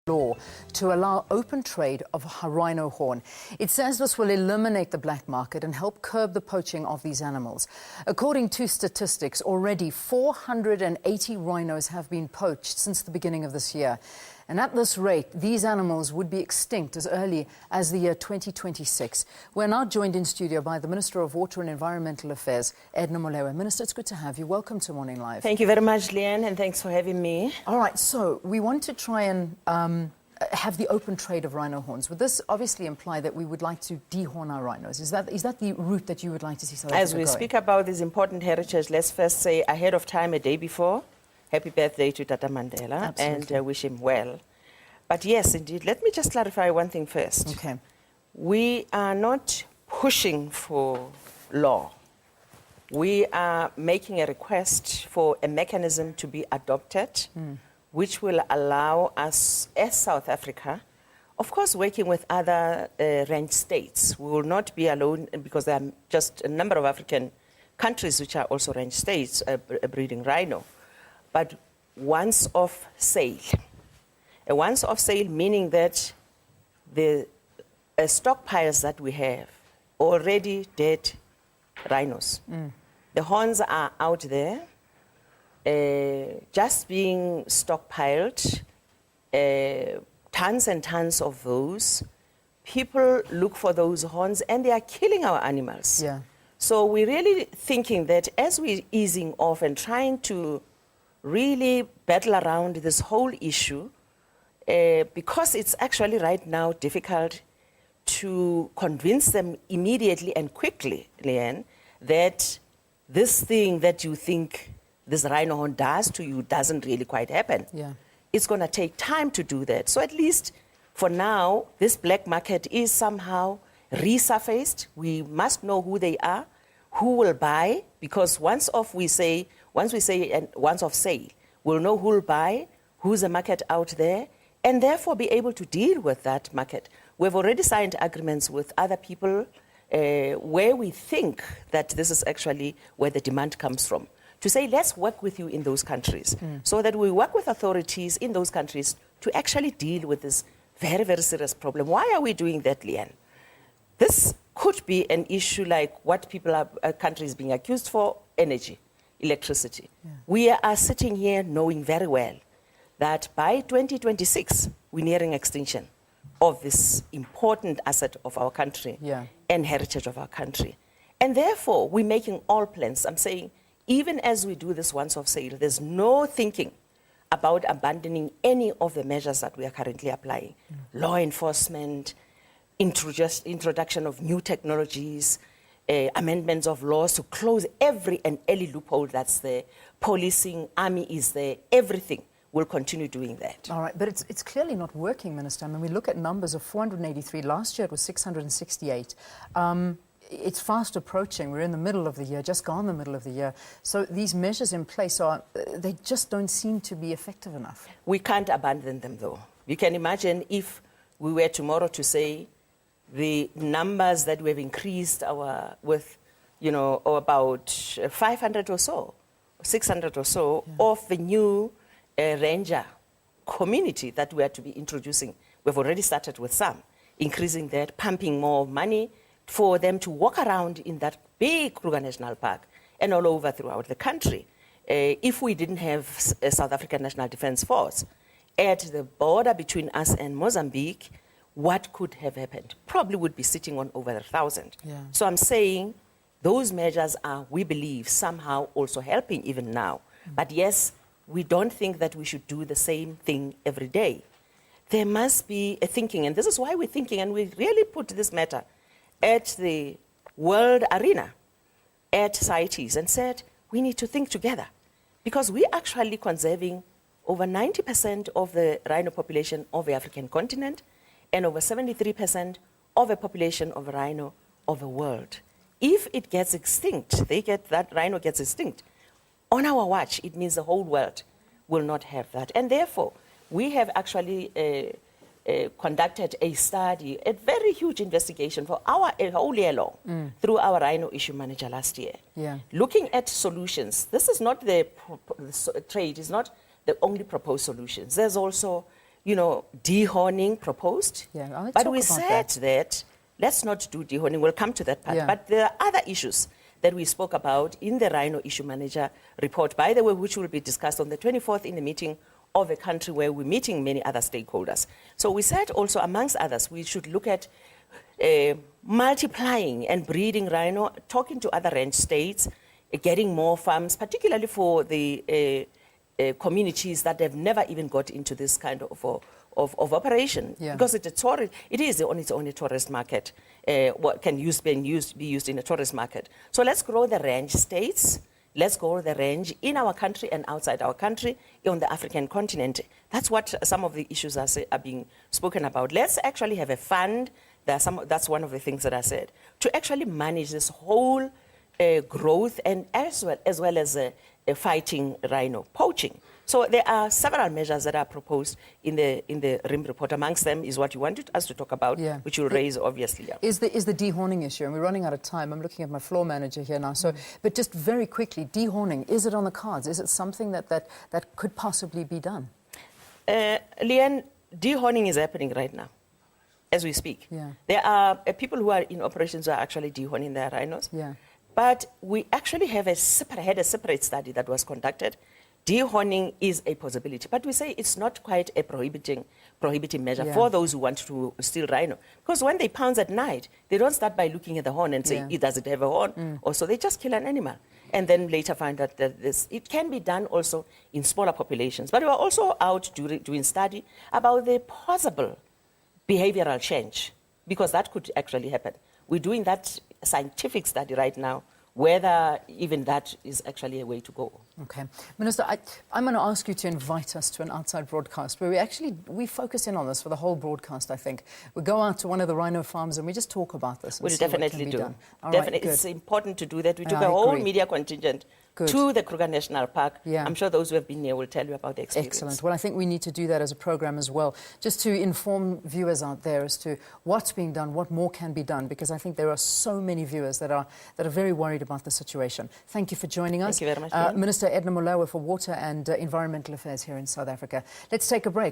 law to allow open trade of rhino horn. It says this will eliminate the black market and help curb the poaching of these animals. According to statistics, already 480 rhinos have been poached since the beginning of this year. And at this rate, these animals would be extinct as early as the year 2026. We're now joined in studio by the Minister of Water and Environmental Affairs, Edna Molewa. Minister, it's good to have you. Welcome to Morning Live. Thank you very much, Leanne, and thanks for having me. All right, so we want to try and have the open trade of rhino horns. Would this obviously imply that we would like to dehorn our rhinos? Is that the route that you would like to see South Africa As we speak about this important heritage, let's first say ahead of time, a day before, happy birthday to Tata Mandela. Absolutely. And wish him well. But yes, indeed, let me just clarify one thing first. Okay. We are not pushing for law. We are making a request for a mechanism to be adopted, which will allow us, as South Africa, of course, working with other range states. We will not be alone because there are just a number of African countries which are also range states breeding rhino. But once-off sale. A once-off sale meaning that the stockpiles that we have, already dead rhinos. The horns are out there, just being stockpiled, tons and tons of those. People look for those horns and they are killing our animals. Yeah. So we're really thinking that as we're easing off and trying to really battle around this whole issue, because it's actually right now difficult to convince them immediately and quickly, Leanne, that this thing that you think this rhino horn does to you doesn't really quite happen. Yeah. It's going to take time to do that. So at least for now, this black market is somehow resurfaced. We must know who they are, who will buy, because once we say once off sale, we'll know who will buy, who's the market out there, and therefore be able to deal with that market. We've already signed agreements with other people where we think that this is actually where the demand comes from, to say, let's work with you in those countries, so that we work with authorities in those countries to actually deal with this very, very serious problem. Why are we doing that, Leanne? This could be an issue like what countries being accused for, energy, electricity. Yeah. We are sitting here knowing very well that by 2026, we're nearing extinction of this important asset of our country and heritage of our country. And therefore, we're making all plans. I'm saying, even as we do this once-off sale, there's no thinking about abandoning any of the measures that we are currently applying. Law enforcement, introduction of new technologies, amendments of laws to close every and any loophole that's there. Policing, army is there, everything. We'll continue doing that. All right, but it's clearly not working, Minister. I mean, we look at numbers of 483. Last year it was 668. It's fast approaching. We're in the middle of the year, just gone the middle of the year. So these measures in place they just don't seem to be effective enough. We can't abandon them, though. You can imagine if we were tomorrow to say the numbers that we've increased with, about 500 or so, 600 or so of the new ranger community that we are to be introducing. We've already started with some, increasing that, pumping more money for them to walk around in that big Kruger National Park and all over throughout the country. If we didn't have a South African National Defence Force at the border between us and Mozambique, what could have happened? Probably would be sitting on over 1,000. Yeah. So I'm saying those measures are, we believe, somehow also helping even now. But yes, we don't think that we should do the same thing every day. There must be a thinking, and this is why we're thinking, and we really put this matter at the world arena, at CITES, and said, we need to think together. Because we're actually conserving over 90% of the rhino population of the African continent, and over 73% of the population of rhino of the world. If it gets extinct, that rhino gets extinct, on our watch, it means the whole world will not have that. And therefore, we have actually conducted a study, a very huge investigation for a whole year long through our rhino issue manager last year. Yeah. Looking at solutions. This is not the trade, is not the only proposed solutions. There's also dehorning proposed. Yeah, let's but talk we about said that let's not do dehorning. We'll come to that part. Yeah. But there are other issues that we spoke about in the Rhino Issue Manager report, by the way, which will be discussed on the 24th in the meeting of a country where we're meeting many other stakeholders. So we said also, amongst others, we should look at multiplying and breeding rhino, talking to other ranch states, getting more farms, particularly for the communities that have never even got into this kind of operation. Yeah. Because it is on its own a tourist market, what can be used in a tourist market. So let's grow the ranch states. Let's grow the range in our country and outside our country, on the African continent. That's what some of the issues are being spoken about. Let's actually have a fund. That's one of the things that I said, to actually manage this whole growth and as well as fighting rhino poaching. So there are several measures that are proposed in the RIM report. Amongst them is what you wanted us to talk about, Yeah. which you'll raise, obviously. Yeah. Is the dehorning issue, and we're running out of time. I'm looking at my floor manager here now. So, but just very quickly, dehorning, is it on the cards? Is it something that could possibly be done? Leanne, dehorning is happening right now, as we speak. Yeah. There are people who are in operations who are actually dehorning their rhinos. Yeah. But we actually had a separate study that was conducted. Dehorning is a possibility, but we say it's not quite a prohibiting measure Yeah. for those who want to steal rhino. Because when they pounce at night, they don't start by looking at the horn and say, Yeah. does it have a horn? Or so they just kill an animal. And then later find out that it can be done also in smaller populations. But we are also out doing study about the possible behavioral change, because that could actually happen. We're doing that scientific study right now, whether even that is actually a way to go. Okay. Minister, I'm going to ask you to invite us to an outside broadcast where we focus in on this for the whole broadcast, I think. We go out to one of the rhino farms and we just talk about this. And We'll see what definitely can be do. done. All Definitely. right, good. It's important to do that. We took I a whole agree. media contingent Good. to the Kruger National Park. Yeah. I'm sure those who have been here will tell you about the experience. Excellent. Well, I think we need to do that as a program as well, just to inform viewers out there as to what's being done, what more can be done, because I think there are so many viewers that are very worried about the situation. Thank you for joining us. Thank you very much. Minister Edna Molewa for Water and Environmental Affairs here in South Africa. Let's take a break.